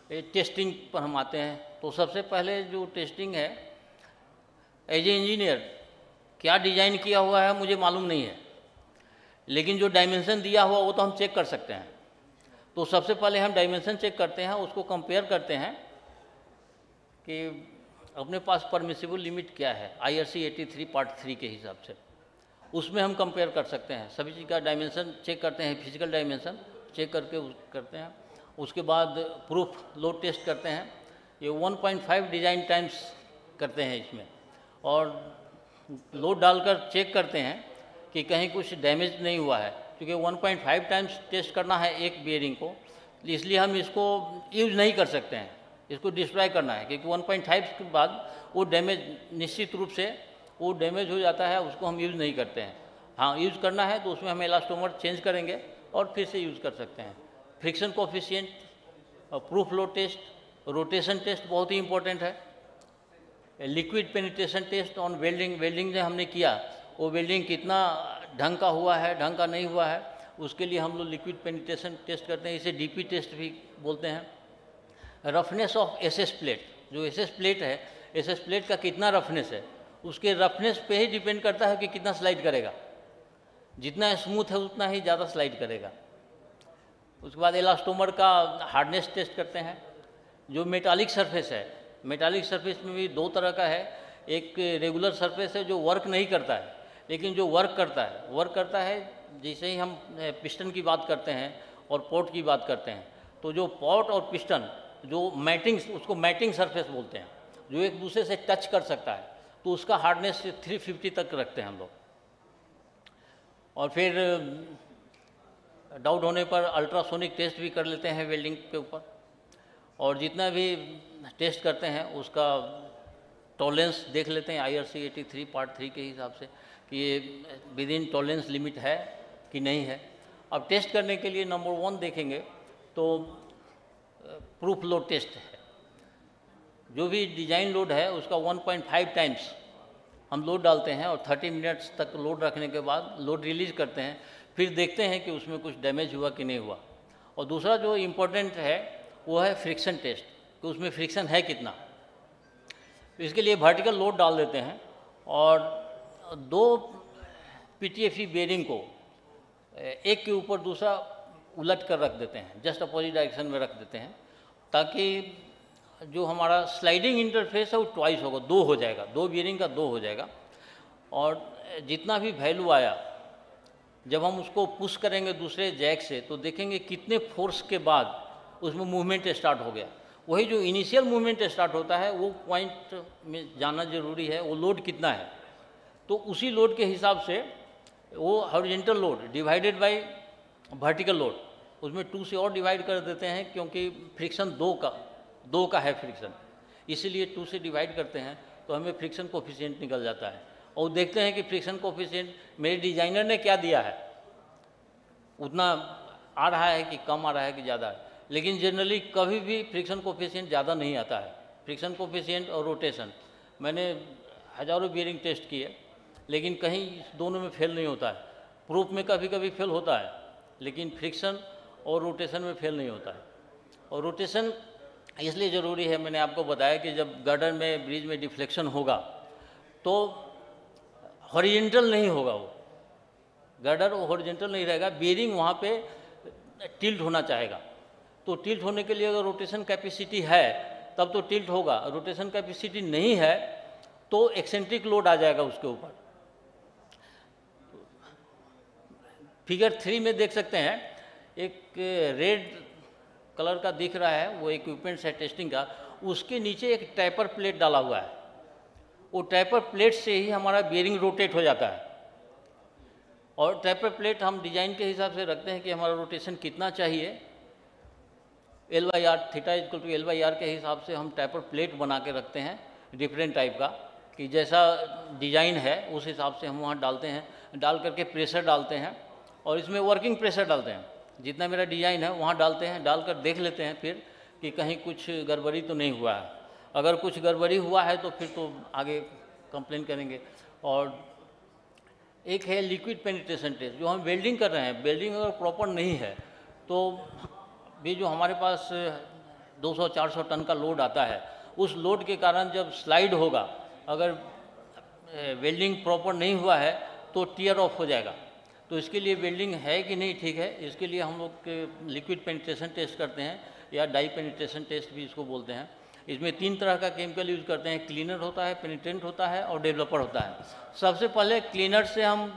ये टेस्टिंग पर हम आते हैं। तो सबसे पहले जो टेस्टिंग है, एज ए इंजीनियर क्या डिज़ाइन किया हुआ है मुझे मालूम नहीं है, लेकिन जो डायमेंशन दिया हुआ वो तो हम चेक कर सकते हैं। तो सबसे पहले हम डायमेंशन चेक करते हैं, उसको कंपेयर करते हैं कि अपने पास परमिसिबल लिमिट क्या है IRC 83 पार्ट 3 के हिसाब से। उसमें हम कंपेयर कर सकते हैं, सभी चीज़ का डायमेंशन चेक करते हैं, फिजिकल डायमेंशन चेक करके करते हैं। उसके बाद प्रूफ लोड टेस्ट करते हैं, ये 1.5 डिज़ाइन टाइम्स करते हैं इसमें। और लोड डालकर चेक करते हैं कि कहीं कुछ डैमेज नहीं हुआ है, क्योंकि 1.5 टाइम्स टेस्ट करना है एक बियरिंग को, इसलिए हम इसको यूज़ नहीं कर सकते हैं, इसको डिस्ट्रॉय करना है। क्योंकि 1.5 के बाद वो डैमेज निश्चित रूप से वो डैमेज हो जाता है, उसको हम यूज़ नहीं करते हैं। हाँ, यूज़ करना है तो उसमें हम इलास्टोमर चेंज करेंगे और फिर से यूज़ कर सकते हैं। Friction coefficient, proof load test, rotation test बहुत ही इंपॉर्टेंट है। Liquid penetration test on welding, welding जो हमने किया वो वेल्डिंग कितना ढंग का हुआ है, ढंग का नहीं हुआ है, उसके लिए हम लोग लिक्विड पेनिट्रेशन टेस्ट करते हैं, इसे DP टेस्ट भी बोलते हैं। रफनेस ऑफ SS प्लेट, जो SS प्लेट है, SS प्लेट का कितना रफनेस है, उसके रफनेस पे ही डिपेंड करता है कि कितना स्लाइड करेगा। जितना स्मूथ है उतना ही ज़्यादा स्लाइड करेगा। उसके बाद इलास्टोमर का हार्डनेस टेस्ट करते हैं। जो मेटालिक सरफेस है, मेटालिक सरफेस में भी 2 तरह का है। एक रेगुलर सरफेस है जो वर्क नहीं करता है, लेकिन जो वर्क करता है जैसे ही हम पिस्टन की बात करते हैं और पॉट की बात करते हैं, तो जो पॉट और पिस्टन जो मैटिंग, उसको मैटिंग सरफेस बोलते हैं, जो एक दूसरे से टच कर सकता है, तो उसका हार्डनेस 350 तक रखते हैं हम लोग। और फिर डाउट होने पर अल्ट्रासोनिक टेस्ट भी कर लेते हैं वेल्डिंग के ऊपर। और जितना भी टेस्ट करते हैं उसका टॉलरेंस देख लेते हैं IRC 83 पार्ट 3 के हिसाब से कि ये विद इन टॉलरेंस लिमिट है कि नहीं है। अब टेस्ट करने के लिए नंबर 1 देखेंगे तो प्रूफ लोड टेस्ट है। जो भी डिज़ाइन लोड है उसका 1.5 टाइम्स हम लोड डालते हैं और 30 मिनट्स तक लोड रखने के बाद लोड रिलीज़ करते हैं। फिर देखते हैं कि उसमें कुछ डैमेज हुआ कि नहीं हुआ। और दूसरा जो इम्पोर्टेंट है वो है फ्रिक्शन टेस्ट, कि उसमें फ्रिक्शन है कितना। तो इसके लिए वर्टिकल लोड डाल देते हैं और 2 PTFE बेयरिंग को एक के ऊपर दूसरा उलट कर रख देते हैं, जस्ट अपोजिट डायरेक्शन में रख देते हैं, ताकि जो हमारा स्लाइडिंग इंटरफेस है वो ट्वाइस होगा, 2 हो जाएगा, 2 बियरिंग का 2 हो जाएगा। और जितना भी वैल्यू आया जब हम उसको पुश करेंगे दूसरे जैक से, तो देखेंगे कितने फोर्स के बाद उसमें मूवमेंट स्टार्ट हो गया। वही जो इनिशियल मूवमेंट स्टार्ट होता है वो पॉइंट में जाना जरूरी है, वो लोड कितना है। तो उसी लोड के हिसाब से वो horizontal load divided by vertical load, उसमें 2 से और डिवाइड कर देते हैं, क्योंकि फ्रिक्शन 2 का है फ्रिक्शन, इसीलिए 2 से डिवाइड करते हैं तो हमें फ्रिक्शन कोफिशिएंट निकल जाता है। और देखते हैं कि फ्रिक्शन कोफिशिएंट मेरे डिज़ाइनर ने क्या दिया है, उतना आ रहा है कि कम आ रहा है कि ज़्यादा है। लेकिन जनरली कभी भी फ्रिक्शन कोफिशिएंट ज़्यादा नहीं आता है। फ्रिक्शन कोफिशिएंट और रोटेशन मैंने हज़ारों बियरिंग टेस्ट किए, लेकिन कहीं इस दोनों में फेल नहीं होता है। प्रूफ में कभी कभी फेल होता है, लेकिन फ्रिक्शन और रोटेशन में फेल नहीं होता है। और रोटेशन इसलिए ज़रूरी है, मैंने आपको बताया कि जब गर्डर में ब्रिज में डिफ्लेक्शन होगा तो हॉरिजेंटल नहीं होगा, वो गर्डर हॉरिजेंटल नहीं रहेगा, बियरिंग वहाँ पे टिल्ट होना चाहेगा। तो टिल्ट होने के लिए अगर रोटेशन कैपेसिटी है तब तो टिल्ट होगा, रोटेशन कैपेसिटी नहीं है तो एक्सेंट्रिक लोड आ जाएगा उसके ऊपर। फिगर 3 में देख सकते हैं, एक रेड कलर का दिख रहा है, वो इक्विपमेंट्स है टेस्टिंग का, उसके नीचे एक टैपर प्लेट डाला हुआ है। वो टैपर प्लेट से ही हमारा बियरिंग रोटेट हो जाता है। और टैपर प्लेट हम डिजाइन के हिसाब से रखते हैं कि हमारा रोटेशन कितना चाहिए, L/R, theta equal to L/R के हिसाब से हम टैपर प्लेट बना के रखते हैं डिफरेंट टाइप का, कि जैसा डिज़ाइन है उस हिसाब से हम वहाँ डालते हैं, डाल करके प्रेशर डालते हैं और इसमें वर्किंग प्रेशर डालते हैं, जितना मेरा डिज़ाइन है वहाँ डालते हैं, डालकर देख लेते हैं फिर कि कहीं कुछ गड़बड़ी तो नहीं हुआ है। अगर कुछ गड़बड़ी हुआ है तो फिर तो आगे कंप्लेन करेंगे। और एक है लिक्विड पेनिट्रेशन टेस्ट, जो हम वेल्डिंग कर रहे हैं, वेल्डिंग अगर प्रॉपर नहीं है तो भी जो हमारे पास 200-400 टन का लोड आता है, उस लोड के कारण जब स्लाइड होगा, अगर वेल्डिंग प्रॉपर नहीं हुआ है तो टीयर ऑफ हो जाएगा। तो इसके लिए वेल्डिंग है कि नहीं ठीक है, इसके लिए हम लोग लिक्विड पेनिट्रेशन टेस्ट करते हैं, या डाई पेनिट्रेशन टेस्ट भी इसको बोलते हैं। इसमें 3 तरह का केमिकल यूज़ करते हैं, क्लीनर होता है, पेनिट्रेंट होता है और डेवलपर होता है। सबसे पहले क्लीनर से हम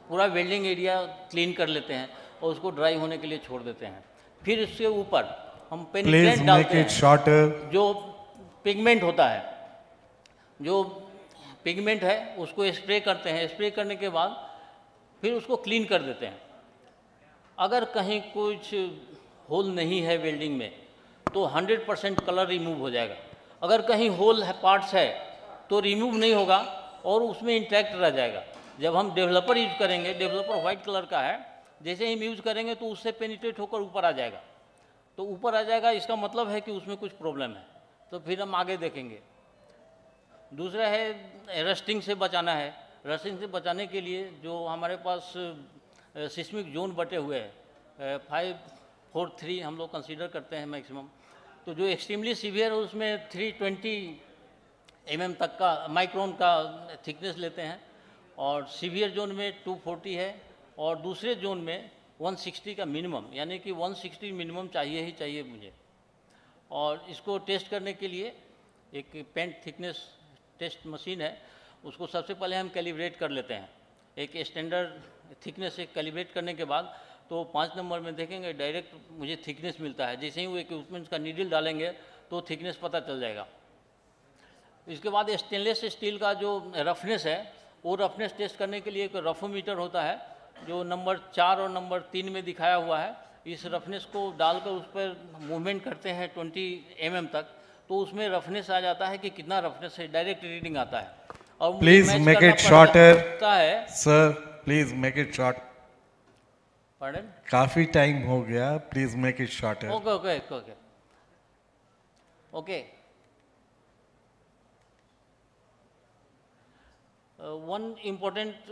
पूरा वेल्डिंग एरिया क्लीन कर लेते हैं और उसको ड्राई होने के लिए छोड़ देते हैं। फिर इसके ऊपर हम पेनिट्रेंट डालते हैं, जो पिगमेंट होता है, जो पिगमेंट है उसको स्प्रे करते हैं। स्प्रे करने के बाद फिर उसको क्लीन कर देते हैं। अगर कहीं कुछ होल नहीं है वेल्डिंग में तो 100% कलर रिमूव हो जाएगा। अगर कहीं होल है, पार्ट्स है, तो रिमूव नहीं होगा और उसमें इंटैक्ट रह जाएगा। जब हम डेवलपर यूज करेंगे, डेवलपर वाइट कलर का है, जैसे ही हम यूज़ करेंगे तो उससे पेनिट्रेट होकर ऊपर आ जाएगा। तो ऊपर आ जाएगा, इसका मतलब है कि उसमें कुछ प्रॉब्लम है, तो फिर हम आगे देखेंगे। दूसरा है रस्टिंग से बचाना है। रस्टिंग से बचाने के लिए जो हमारे पास सिस्मिक जोन बटे हुए हैं, 5, 4, 3 हम लोग कंसीडर करते हैं मैक्सिमम। तो जो एक्सट्रीमली सीवियर है उसमें 320 mm तक का माइक्रोन का थिकनेस लेते हैं, और सीवियर जोन में 240 है, और दूसरे जोन में 160 का मिनिमम, यानी कि 160 मिनिमम चाहिए ही चाहिए मुझे। और इसको टेस्ट करने के लिए एक पेंट थिकनेस टेस्ट मशीन है, उसको सबसे पहले हम कैलिब्रेट कर लेते हैं। एक स्टैंडर्ड थिकनेस से कैलिब्रेट करने के बाद तो 5 नंबर में देखेंगे डायरेक्ट मुझे थिकनेस मिलता है। जैसे ही वो इक्विपमेंट्स का नीडल डालेंगे तो थिकनेस पता चल जाएगा। इसके बाद स्टेनलेस स्टील का जो रफनेस है, वो रफनेस टेस्ट करने के लिए एक रफोमीटर होता है, जो नंबर 4 और नंबर 3 में दिखाया हुआ है। इस रफनेस को डालकर उस पर मूवमेंट करते हैं 20 mm तक, तो उसमें रफनेस आ जाता है कि कितना रफनेस है, डायरेक्ट रीडिंग आता है। और प्लीज मेक इट शॉर्टर है sir, please make it short. Pardon, काफी टाइम हो गया, please make it shorter. Okay okay okay okay. One important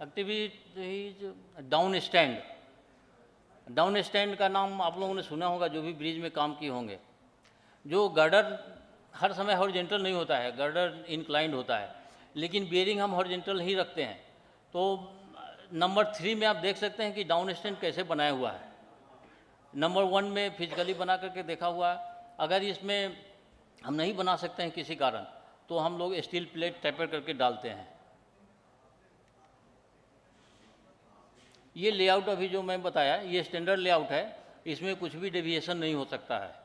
activity is down stand. Down stand का नाम आप लोगों ने सुना होगा, जो भी ब्रिज में काम किए होंगे। जो गर्डर हर समय हॉरिजेंटल नहीं होता है, गर्डर इंक्लाइंड होता है, लेकिन बियरिंग हम हॉरिजेंटल ही रखते हैं। तो नंबर 3 में आप देख सकते हैं कि डाउन स्टैंड कैसे बनाया हुआ है। नंबर 1 में फिजिकली बना करके देखा हुआ है। अगर इसमें हम नहीं बना सकते हैं किसी कारण, तो हम लोग स्टील प्लेट टेपर करके डालते हैं। ये लेआउट अभी जो मैं बताया, ये स्टैंडर्ड लेआउट है, इसमें कुछ भी डेविएशन नहीं हो सकता है।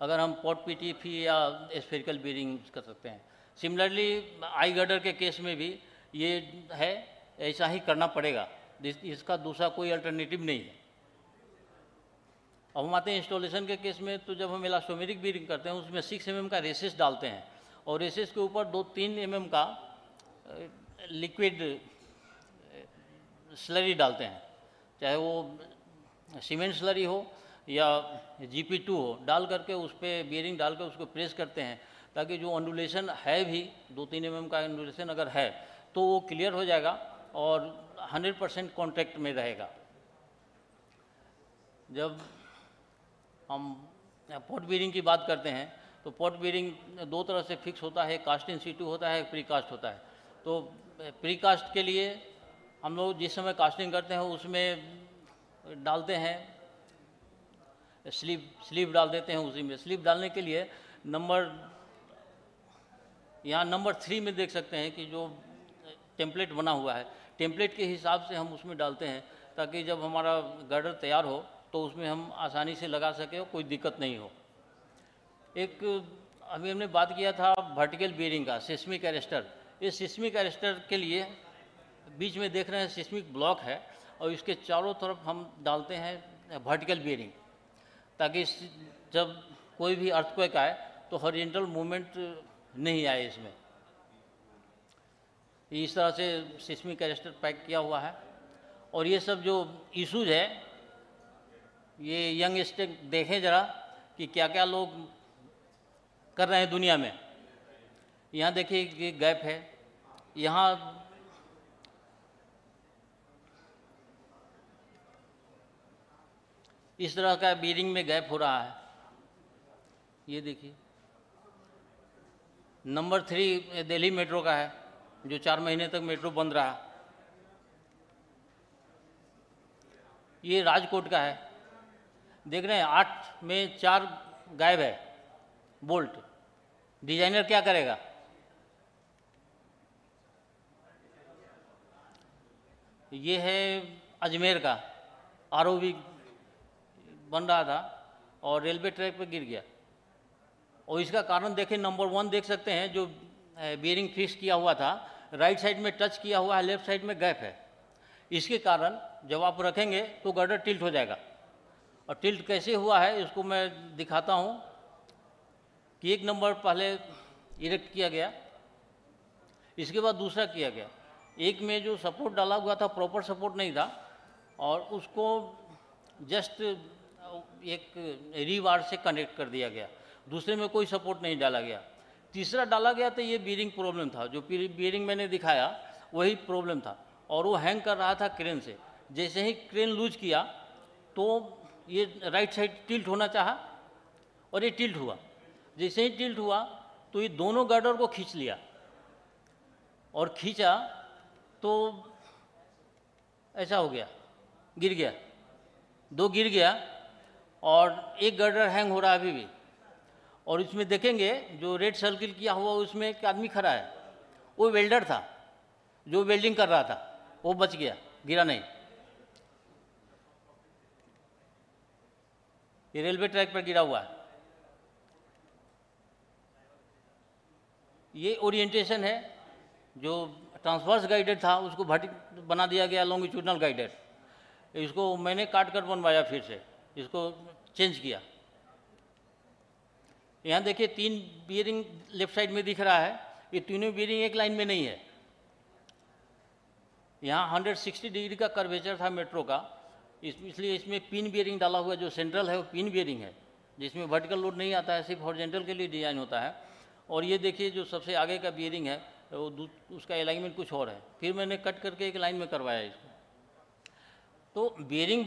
अगर हम पॉट पीटीपी या स्फेरिकल बियरिंग कर सकते हैं। सिमिलरली आई गर्डर के केस में भी ये है, ऐसा ही करना पड़ेगा, इसका दूसरा कोई अल्टरनेटिव नहीं है। अब हम आते हैं इंस्टॉलेशन के केस में, तो जब हम इलास्टोमेरिक बियरिंग करते हैं उसमें 6 mm का रेसिस डालते हैं, और रेसिस के ऊपर 2-3 mm का लिक्विड स्लरी डालते हैं, चाहे वो सीमेंट स्लरी हो या GP2 हो। डाल करके उस पर बियरिंग डाल कर उसको प्रेस करते हैं। ताकि जो अंडुलेशन है भी 2-3 mm का अंडुलेशन अगर है तो वो क्लियर हो जाएगा और 100% कॉन्टैक्ट में रहेगा। जब हम पॉट बीयरिंग की बात करते हैं तो पॉट बीयरिंग दो तरह से फिक्स होता है, कास्ट इन सीटू होता है, प्री कास्ट होता है। तो प्री कास्ट के लिए हम लोग जिस समय कास्टिंग करते हैं उसमें डालते हैं स्लीव डाल देते हैं। उसी में स्लीव डालने के लिए यहाँ नंबर 3 में देख सकते हैं कि जो टेम्पलेट बना हुआ है, टेम्पलेट के हिसाब से हम उसमें डालते हैं ताकि जब हमारा गर्डर तैयार हो तो उसमें हम आसानी से लगा सकें, कोई दिक्कत नहीं हो। एक अभी हमने बात किया था वर्टिकल बीयरिंग का, सिस्मिक अरेस्टर। इस सिस्मिक अरेस्टर के लिए बीच में देख रहे हैं सिस्मिक ब्लॉक है और इसके चारों तरफ हम डालते हैं वर्टिकल बीयरिंग, ताकि जब कोई भी अर्थक्वेक आए तो हॉरिजॉन्टल मूवमेंट नहीं आए इसमें। इस तरह से सिस्मिक अरेस्टर पैक किया हुआ है। और ये सब जो इशूज़ है, ये यंग स्टेक देखें ज़रा कि क्या क्या लोग कर रहे हैं दुनिया में। यहाँ देखिए ये गैप है, यहाँ इस तरह का बीयरिंग में गैप हो रहा है। ये देखिए नंबर 3 दिल्ली मेट्रो का है, जो 4 महीने तक मेट्रो बंद रहा। ये राजकोट का है, देख रहे हैं 8 में 4 गायब है बोल्ट। डिजाइनर क्या करेगा? ये है अजमेर का, आरओबी बन रहा था और रेलवे ट्रैक पर गिर गया। और इसका कारण देखें, नंबर 1 देख सकते हैं जो बीयरिंग फिक्स किया हुआ था, राइट साइड में टच किया हुआ है, लेफ्ट साइड में गैप है। इसके कारण जब आप रखेंगे तो गर्डर टिल्ट हो जाएगा। और टिल्ट कैसे हुआ है इसको मैं दिखाता हूँ कि एक नंबर पहले इरेक्ट किया गया, इसके बाद दूसरा किया गया। एक में जो सपोर्ट डाला हुआ था प्रॉपर सपोर्ट नहीं था और उसको जस्ट एक रीवार से कनेक्ट कर दिया गया। दूसरे में कोई सपोर्ट नहीं डाला गया। तीसरा डाला गया तो ये बीयरिंग प्रॉब्लम था, जो बीयरिंग मैंने दिखाया वही प्रॉब्लम था और वो हैंग कर रहा था क्रेन से। जैसे ही क्रेन लूज किया तो ये राइट साइड टिल्ट होना चाहा और ये टिल्ट हुआ। जैसे ही टिल्ट हुआ तो ये दोनों गर्डर को खींच लिया और खींचा तो ऐसा हो गया, गिर गया, 2 गिर गया और एक गर्डर हैंग हो रहा है अभी भी। और इसमें देखेंगे जो रेड सर्किल किया हुआ उसमें एक आदमी खड़ा है, वो वेल्डर था जो वेल्डिंग कर रहा था, वो बच गया, गिरा नहीं। ये रेलवे ट्रैक पर गिरा हुआ है। ये ओरिएंटेशन है, जो ट्रांसवर्स गाइडेड था उसको बना दिया गया लॉन्गिट्यूडनल गाइडेड। इसको मैंने काट कर बनवाया, फिर से इसको चेंज किया। यहाँ देखिए 3 बीयरिंग लेफ्ट साइड में दिख रहा है, ये तीनों बीयरिंग एक लाइन में नहीं है। यहाँ 160 डिग्री का कर्वेचर था मेट्रो का, इसलिए इसमें पिन बीयरिंग डाला हुआ, जो सेंट्रल है वो पिन बीयरिंग है, जिसमें वर्टिकल लोड नहीं आता है, सिर्फ हॉरिजॉन्टल के लिए डिजाइन होता है। और ये देखिए जो सबसे आगे का बीयरिंग है वो उसका अलाइनमेंट कुछ और है, फिर मैंने कट करके एक लाइन में करवाया इसको। तो बीयरिंग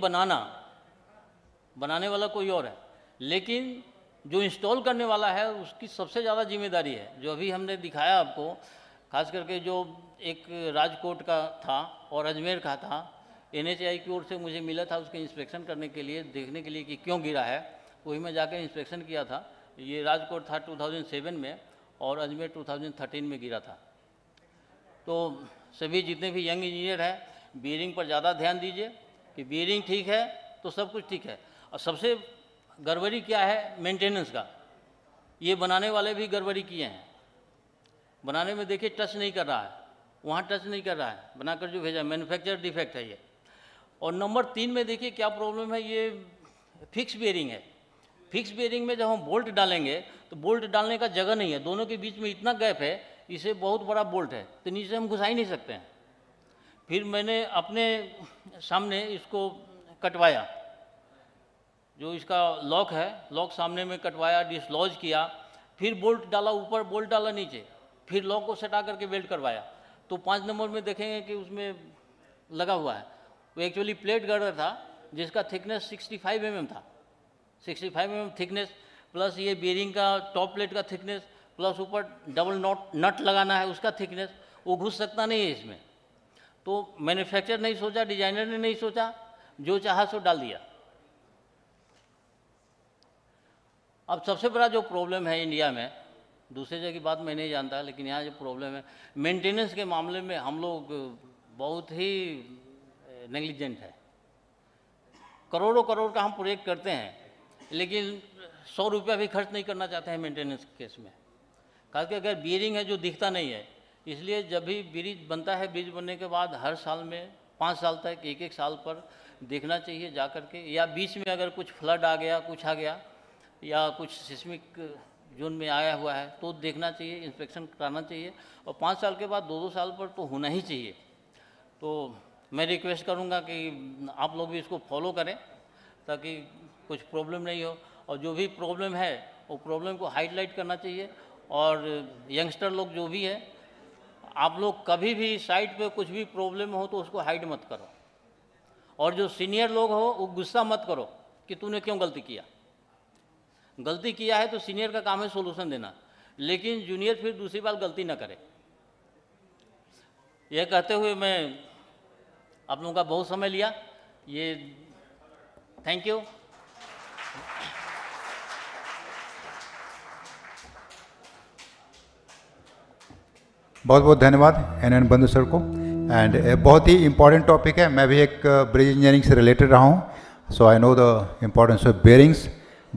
बनाने वाला कोई और है, लेकिन जो इंस्टॉल करने वाला है उसकी सबसे ज़्यादा जिम्मेदारी है। जो अभी हमने दिखाया आपको, खास करके जो एक राजकोट का था और अजमेर का था, NHAI की ओर से मुझे मिला था उसके इंस्पेक्शन करने के लिए, देखने के लिए कि क्यों गिरा है। वही मैं जाकर इंस्पेक्शन किया था। ये राजकोट था 2007 में और अजमेर 2013 में गिरा था। तो सभी जितने भी यंग इंजीनियर हैं, बीयरिंग पर ज़्यादा ध्यान दीजिए कि बीयरिंग ठीक है तो सब कुछ ठीक है। और सबसे गड़बड़ी क्या है, मेंटेनेंस का। ये बनाने वाले भी गड़बड़ी किए हैं। बनाने में देखिए टच नहीं कर रहा है, वहाँ टच नहीं कर रहा है, बनाकर जो भेजा मैन्युफैक्चर डिफेक्ट है ये। और नंबर 3 में देखिए क्या प्रॉब्लम है, ये फिक्स बीयरिंग है। फिक्स बीयरिंग में जब हम बोल्ट डालेंगे तो बोल्ट डालने का जगह नहीं है, दोनों के बीच में इतना गैप है, इसे बहुत बड़ा बोल्ट है तो नीचे हम घुसा ही नहीं सकते हैं। फिर मैंने अपने सामने इसको कटवाया, जो इसका लॉक है, लॉक सामने में कटवाया, डिसलॉज किया, फिर बोल्ट डाला ऊपर, बोल्ट डाला नीचे, फिर लॉक को सटा करके वेल्ड करवाया, तो 5 नंबर में देखेंगे कि उसमें लगा हुआ है। वो एक्चुअली प्लेट गर्डर था जिसका थिकनेस 65 mm था, 65 mm थिकनेस, प्लस ये बेरिंग का टॉप प्लेट का थिकनेस, प्लस ऊपर डबल नट लगाना है उसका थिकनेस, वो घुस सकता नहीं है इसमें। तो मैन्युफैक्चरर नहीं सोचा, डिजाइनर ने नहीं सोचा, जो चाहा सो डाल दिया। अब सबसे बड़ा जो प्रॉब्लम है इंडिया में, दूसरे जगह की बात मैं नहीं जानता, लेकिन यहाँ जो प्रॉब्लम है मेंटेनेंस के मामले में हम लोग बहुत ही नेग्लिजेंट है। करोड़ों करोड़ का हम प्रोजेक्ट करते हैं, लेकिन 100 रुपया भी खर्च नहीं करना चाहते हैं मेंटेनेंस केस में। खासकर अगर बियरिंग है जो दिखता नहीं है, इसलिए जब भी ब्रिज बनता है, ब्रिज बनने के बाद हर साल में 5 साल तक एक साल पर देखना चाहिए जा कर के, या बीच में अगर कुछ फ्लड आ गया, कुछ आ गया, या कुछ सिस्मिक जोन में आया हुआ है तो देखना चाहिए, इंस्पेक्शन कराना चाहिए, और 5 साल के बाद 2-2 साल पर तो होना ही चाहिए। तो मैं रिक्वेस्ट करूंगा कि आप लोग भी इसको फॉलो करें ताकि कुछ प्रॉब्लम नहीं हो, और जो भी प्रॉब्लम है वो प्रॉब्लम को हाईलाइट करना चाहिए। और यंगस्टर लोग जो भी है, आप लोग कभी भी साइट पे कुछ भी प्रॉब्लम हो तो उसको हाइड मत करो, और जो सीनियर लोग हो वो गुस्सा मत करो कि तूने क्यों गलती किया। गलती किया है तो सीनियर का काम है सोल्यूशन देना, लेकिन जूनियर फिर दूसरी बार गलती ना करे। यह कहते हुए मैं आप लोगों का बहुत समय लिया, ये थैंक यू। बहुत बहुत धन्यवाद एन बंधु सर को। एंड बहुत ही इम्पॉर्टेंट टॉपिक है, मैं भी एक ब्रिज इंजीनियरिंग से रिलेटेड रहा हूँ, so I know the importance of bearings.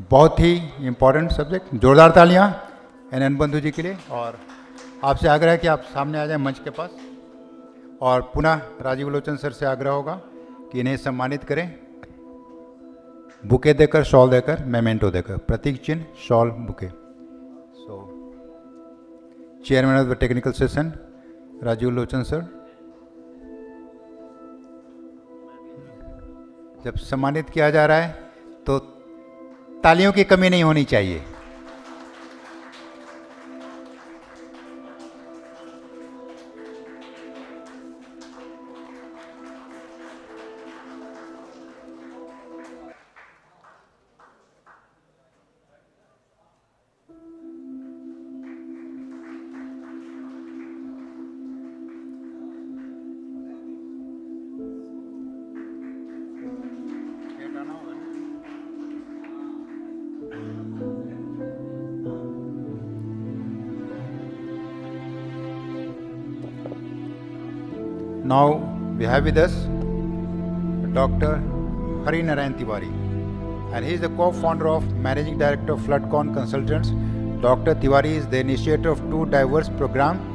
बहुत ही इम्पॉर्टेंट सब्जेक्ट, जोरदार तालियाँ एन बंधु जी के लिए। और आपसे आग्रह है कि आप सामने आ जाएं मंच के पास, और पुनः राजीव लोचन सर से आग्रह होगा कि इन्हें सम्मानित करें, बुके देकर, शॉल देकर, मेमेंटो देकर, प्रतीक चिन्ह, shawl, bouquet. So chairman of the technical session Rajiv Lochan sir. जब सम्मानित किया जा रहा है तो तालियों की कमी नहीं होनी चाहिए। Now we have with us Dr. Hari Narayan Tiwari, and he is the co-founder of Managing Director of Floodcon Consultants. Dr. Tiwari is the initiator of 2 diverse programs